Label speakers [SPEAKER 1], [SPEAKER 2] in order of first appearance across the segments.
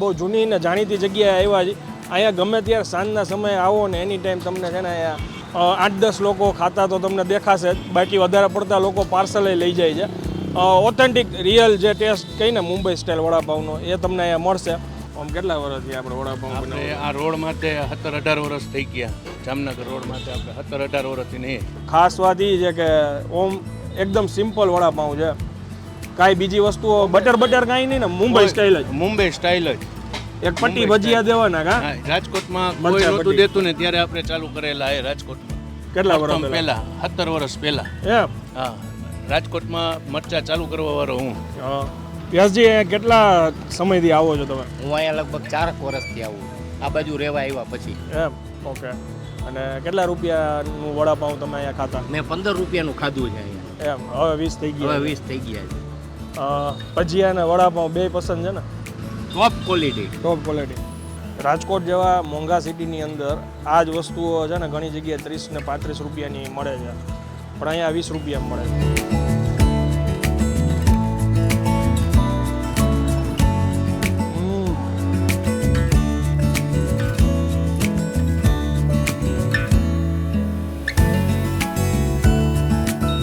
[SPEAKER 1] બહુ જૂની ને જાણીતી જગ્યાએ આવ્યા છે. અહીંયા ગમે ત્યારે સાંજના સમયે આવો ને એની ટાઈમ તમને છે ને અહીંયા 8-10 લોકો ખાતા તો તમને દેખાશે જ. બાકી વધારે પડતા લોકો પાર્સલે લઈ જાય છે. ઓથેન્ટિક રિયલ જે ટેસ્ટ કહીને મુંબઈ સ્ટાઇલ વડાપાવનો એ તમને અહીંયા મળશે. આમ કેટલા વર્ષથી આપણે વડાપાવ
[SPEAKER 2] આપણે આ રોડ માટે 17-18 વર્ષ થઈ ગયા. જામનગર રોડ માટે આપણે 17-18 વર્ષથી નહીં.
[SPEAKER 1] ખાસ વાત એ છે કે ઓમ એકદમ સિમ્પલ વડાપાવ છે. કાંઈ બીજી વસ્તુઓ બટર કાંઈ નહીં ને, મુંબઈ સ્ટાઇલ જ.
[SPEAKER 2] મુંબઈ સ્ટાઇલ જ.
[SPEAKER 1] એક પટ્ટી ભજીયા દેવાના કા
[SPEAKER 2] રાજકોટમાં કોઈ નહોતું દેતું ને ત્યારે આપણે ચાલુ કરેલા એ રાજકોટમાં.
[SPEAKER 1] કેટલા વર્ષ
[SPEAKER 2] પહેલા? 17 વર્ષ પહેલા.
[SPEAKER 1] એમ?
[SPEAKER 2] હા, રાજકોટમાં મરચા ચાલુ કરવા વાળો હું.
[SPEAKER 1] વ્યાસજી કેટલા સમયથી આવો છો તમે?
[SPEAKER 3] હું અહીંયા લગભગ 4 વર્ષથી આવું. આ બાજુ રહેવા આવ્યા પછી.
[SPEAKER 1] એમ? ઓકે. અને કેટલા રૂપિયાનું વડાપાઉં તમે અહીંયા ખાતા?
[SPEAKER 3] મેં 15 રૂપિયાનું ખાધું છે અહીંયા.
[SPEAKER 1] એમ? હવે 20 થઈ ગયા?
[SPEAKER 3] હવે 20 થઈ ગયા છે.
[SPEAKER 1] ભજીયા અને વડાપાઉં બે પસંદ છે ને?
[SPEAKER 3] ટોપ ક્વોલિટી.
[SPEAKER 1] ટોપ ક્વોલિટી. રાજકોટ જેવા મોંઘા સિટીની અંદર આ જ વસ્તુઓ છે ને ઘણી જગ્યાએ 30 ને 35 રૂપિયાની મળે છે, પણ અહીંયા 20 રૂપિયામાં મળે છે.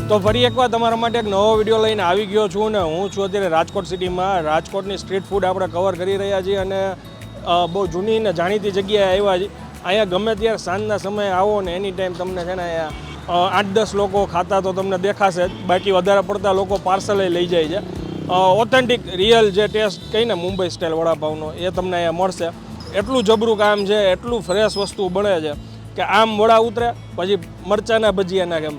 [SPEAKER 1] તો ફરી એકવાર તમારા માટે એક નવો વિડીયો લઈને આવી ગયો છું ને હું છું અત્યારે રાજકોટ સિટીમાં. રાજકોટની સ્ટ્રીટ ફૂડ આપણે કવર કરી રહ્યા છીએ અને બહુ જૂની ને જાણીતી જગ્યાએ આવ્યા છીએ. અહીંયા ગમે ત્યારે સાંજના સમયે આવો ને એની ટાઈમ તમને છે ને અહીંયા 8-10 લોકો ખાતા તો તમને દેખાશે જ. બાકી વધારે પડતા લોકો પાર્સલે લઈ જાય છે. ઓથેન્ટિક રિયલ જે ટેસ્ટ કહીને મુંબઈ સ્ટાઇલ વડાપાવનો એ તમને અહીંયા મળશે. એટલું જબરું કામ છે, એટલું ફ્રેશ વસ્તુ બને છે કે આમ વડા ઉતરે પછી મરચાના ભજીયા નાખે,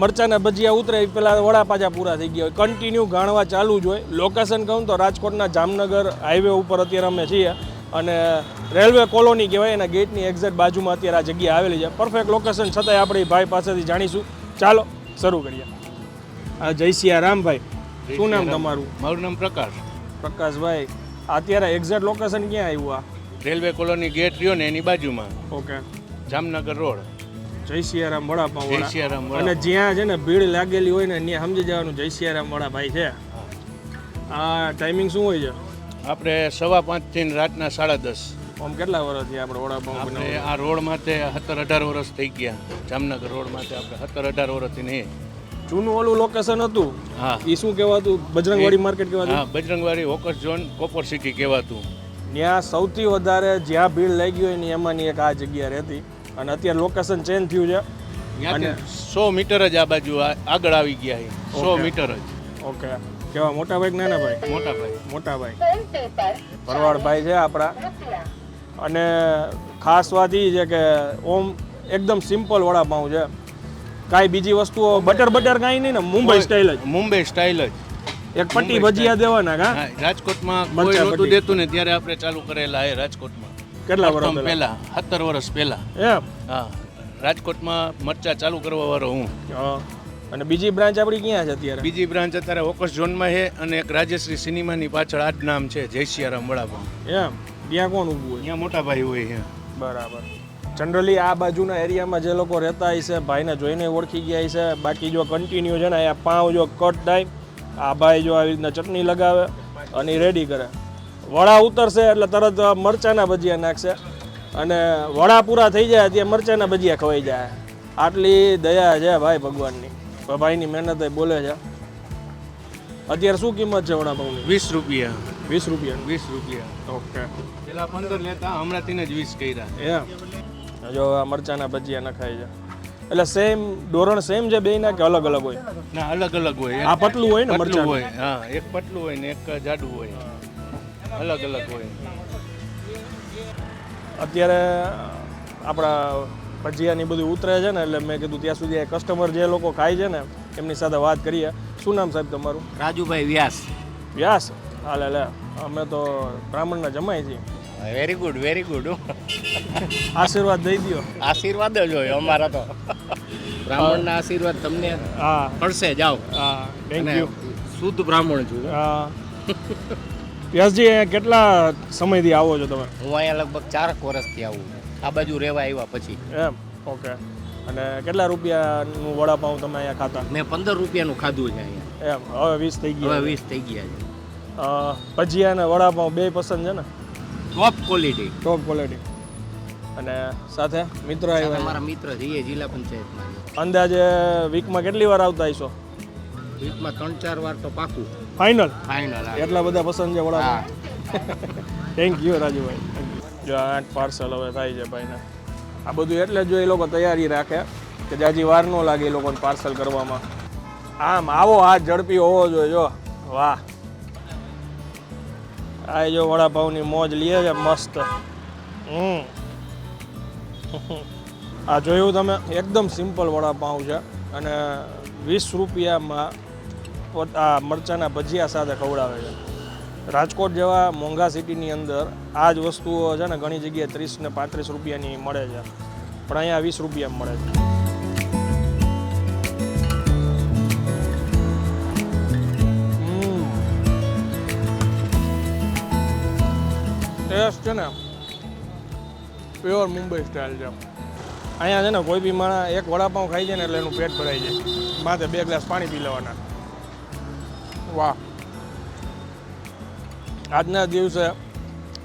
[SPEAKER 1] મરચાના ભજીયા ઉતરે પહેલાં વડા પાછા પૂરા થઈ ગયા હોય. કન્ટિન્યુ ગાણવા ચાલુ જ હોય. લોકેશન કહું તો રાજકોટના જામનગર હાઈવે ઉપર અત્યારે અમે છીએ અને રેલવે કોલોની કહેવાય એના ગેટની એક્ઝેક્ટ બાજુમાં અત્યારે આ જગ્યા આવેલી છે. પરફેક્ટ લોકેશન છતાંય આપણે ભાઈ પાસેથી જાણીશું. ચાલો શરૂ કરીએ. જય સિયારામ ભાઈ, શું નામ તમારું?
[SPEAKER 2] મારું નામ પ્રકાશ.
[SPEAKER 1] પ્રકાશભાઈ, અત્યારે એક્ઝેક્ટ લોકેશન ક્યાં આવ્યું? આ
[SPEAKER 2] રેલવે કોલોની ગેટ રહ્યો ને એની બાજુમાં.
[SPEAKER 1] ઓકે.
[SPEAKER 2] જામનગર રોડ.
[SPEAKER 1] જય સિયારામ વડાપાવ.
[SPEAKER 2] જય સિયારામ વડા.
[SPEAKER 1] અને જ્યાં છે ને ભીડ લાગેલી હોય ને ત્યાં સમજી જવાનું જય સિયારામ વડાભાઈ છે. આ ટાઈમિંગ શું હોય છે?
[SPEAKER 2] આપણે 5:15 થી રાતના 10:30.
[SPEAKER 1] આમ કેટલા વર્ષથી આપણે વડાપાવ
[SPEAKER 2] આપણે આ રોડ માટે 17-18 વર્ષ થઈ ગયા. જામનગર રોડ માટે આપણે 17-18 વર્ષથી નહીં.
[SPEAKER 1] જૂનું ઓલું લોકેશન હતું.
[SPEAKER 2] હા.
[SPEAKER 1] એ શું કહેવાતું? બજરંગવાડી માર્કેટ કહેવાતું?
[SPEAKER 2] હા, Bajrangwadi hawkers zone copper city કહેવાતું.
[SPEAKER 1] ત્યાં સૌથી વધારે જ્યાં ભીડ લાગી હોય ને એમાંની એક આ જગ્યા રહેતી. અને અત્યારે લોકેશન ચેન્જ થયું છે.
[SPEAKER 2] ત્યાંથી 100 મીટર જ આ બાજુ આગળ આવી ગયા છે. 100 મીટર જ.
[SPEAKER 1] ઓકે. કેવા મોટા ભાઈ નાના ભાઈ?
[SPEAKER 2] મોટા ભાઈ.
[SPEAKER 1] મોટા ભાઈ ભરવાડભાઈ છે આપણા. અને ખાસ વાત એ છે કે ઓમ એકદમ સિમ્પલ વડાપાઉં છે. કાંઈ બીજી વસ્તુઓ બટર કાંઈ નહીં ને, મુંબઈ સ્ટાઇલ જ.
[SPEAKER 2] મુંબઈ સ્ટાઇલ જ.
[SPEAKER 1] એક પટ્ટી ભજીયા દેવાના કા
[SPEAKER 2] રાજકોટમાં કોઈ નહોતું દેતું ને ત્યારે આપણે ચાલુ કરેલા એ રાજકોટમાં.
[SPEAKER 1] કેટલા વર્ષ
[SPEAKER 2] પહેલા? 17 વર્ષ પહેલા.
[SPEAKER 1] એમ?
[SPEAKER 2] હા, રાજકોટમાં મરચા ચાલુ કરવા વાળો હું.
[SPEAKER 1] અને બીજી બ્રાન્ચ આપણી ક્યાં છે અત્યારે?
[SPEAKER 2] બીજી બ્રાન્ચ અત્યારે હોકર્સ ઝોનમાં છે અને એક રાજશ્રી સિનેમાની પાછળ આ જ નામ છે, જય સિયારામ વડાપાવ.
[SPEAKER 1] એમ? ત્યાં કોણ ઊભું હોય?
[SPEAKER 2] ત્યાં મોટા ભાઈ હોય છે.
[SPEAKER 1] બરાબર. જનરલી આ બાજુના એરિયામાં જે લોકો રહેતા હશે ભાઈને જોઈને ઓળખી ગયા હશે. બાકી જો કન્ટિન્યુ છે ને અહીંયા પાઉં જો કટ થાય, આ ભાઈ જો આવી રીતના ચટણી લગાવે અને રેડી કરે. વડા ઉતરશે એટલે તરત મરચાના ભજીયા નાખશે અને વડા પૂરા થઈ જાય ત્યાં મરચાના ભજીયા ખવાઈ જાય. આટલી દયા છે ભાઈ ભગવાનની. ભાઈની મહેનત બોલે છે. અત્યારે શું કિંમત છે વડાપાઉંની?
[SPEAKER 2] 20 રૂપિયા.
[SPEAKER 1] 20 રૂપિયા?
[SPEAKER 2] 20 રૂપિયા.
[SPEAKER 1] ઓકે.
[SPEAKER 2] પેલા 15 લેતા, હમણાંથી જ 20 કર્યા.
[SPEAKER 1] એમ? જો આ મરચાના ભજીયા નખાય છે એટલે સેમ ધોરણ સેમ છે બેયના કે અલગ અલગ હોય?
[SPEAKER 2] ના, અલગ અલગ હોય.
[SPEAKER 1] આ પતલું હોય ને
[SPEAKER 2] મરચાં હોય. હા, એક પતલું હોય ને એક જાડું હોય. અલગ અલગ હોય. અત્યારે આપણા ભજીયાની બધું ઉતરે છે ને એટલે મેં કીધું ત્યાં સુધી કસ્ટમર જે લોકો ખાય છે ને એમની સાથે વાત કરીએ. શું નામ સાહેબ તમારું?
[SPEAKER 3] રાજુભાઈ વ્યાસ.
[SPEAKER 1] વ્યાસ? હાલે લે, અમે તો બ્રાહ્મણના જમાય છીએ.
[SPEAKER 3] Very good, very good.
[SPEAKER 1] આશીર્વાદ દઈ દો.
[SPEAKER 3] આશીર્વાદ જ હોય અમારા તો. બ્રાહ્મણના આશીર્વાદ તમને
[SPEAKER 1] હા
[SPEAKER 3] મળશે. જાઓ.
[SPEAKER 1] હા, થેન્ક યુ.
[SPEAKER 3] શુદ્ધ બ્રાહ્મણ છું.
[SPEAKER 1] હા. વ્યાસજી અહીંયા કેટલા સમયથી આવો છો તમે?
[SPEAKER 3] હું અહીંયા લગભગ 4 વર્ષથી આવું. આ બાજુ રહેવા આવ્યા પછી.
[SPEAKER 1] એમ? ઓકે. અને કેટલા રૂપિયાનું વડાપાઉં તમે અહીંયા ખાતા?
[SPEAKER 3] મેં 15 રૂપિયાનું ખાધું છે અહીંયા.
[SPEAKER 1] એમ? હવે 20 થઈ ગયા?
[SPEAKER 3] હવે 20 થઈ ગયા છે.
[SPEAKER 1] ભજીયા અને વડાપાઉં બે પસંદ છે ને?
[SPEAKER 3] ટોપ ક્વોલિટી.
[SPEAKER 1] ટોપ ક્વોલિટી. અને સાથે મિત્ર આવ્યા
[SPEAKER 3] અમારા મિત્ર છીએ જિલ્લા પંચાયતમાં.
[SPEAKER 1] અંદાજે વીકમાં કેટલી વાર આવતા હશો?
[SPEAKER 3] વીકમાં 3-4 વાર તો પાકું.
[SPEAKER 1] Final
[SPEAKER 3] final.
[SPEAKER 1] એટલા બધા પસંદ છે વડાપાવ.
[SPEAKER 3] હા.
[SPEAKER 1] Thank you Rajubhai. જો 8 પાર્સલ હવે થાય છે ભાઈને. આ બધું એટલે જો એ લોકો તૈયારી રાખે કે જાજી વાર ન લાગે એ લોકોને પાર્સલ કરવામાં. આમ આવો હાથ ઝડપી હોવો જોઈએ. જો વાહ, આ જો વડાપાવની મોજ લે છે મસ્ત. આ જોયું તમે, એકદમ સિમ્પલ વડાપાવ છે અને 20 રૂપિયામાં આ મરચાના ભજીયા સાથે ખવડાવે છે. રાજકોટ જેવા મોંઘા સિટીની અંદર આ જ વસ્તુઓ છે ને ઘણી જગ્યાએ 30 ને 35 રૂપિયાની મળે છે, પણ અહીંયા 20 રૂપિયામાં મળે છે. ટેસ્ટ છે ને પ્યોર મુંબઈ સ્ટાઇલ છે. અહીંયા છે ને કોઈ બી માણસ એક વડાપાઉં ખાઈ જાય ને એટલે એનું પેટ ભરાઈ જાય, માથે 2 ગ્લાસ પાણી પી લેવાના. વાહ, આજના દિવસે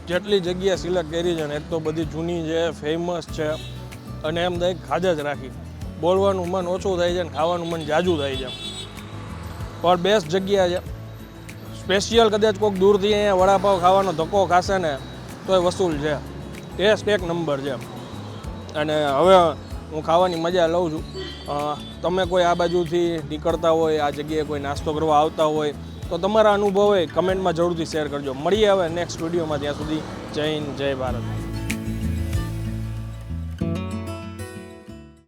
[SPEAKER 1] જેટલી જગ્યા સિલેક્ટ કરી છે ને એક તો બધી જૂની છે, ફેમસ છે અને એમ થાય ખાધે જ રાખી. બોલવાનું મન ઓછું થાય છે ને ખાવાનું મન જાજુ થાય છે. પણ બેસ્ટ જગ્યા છે. સ્પેશિયલ કદાચ કોઈક દૂરથી અહીંયા વડાપાવ ખાવાનો ધક્કો ખાશે ને તો એ વસૂલ છે. ટેસ્ટ એક નંબર છે. અને હવે હું ખાવાની મજા લઉં છું. તમે કોઈ આ બાજુથી નીકળતા હોય, આ જગ્યાએ કોઈ નાસ્તો કરવા આવતા હોય તો તમારા અનુભવ હોય કમેન્ટમાં જરૂરથી શેર કરજો. મળીએ હવે નેક્સ્ટ વિડીયોમાં. ત્યાં સુધી જય હિન્દ, જય ભારત.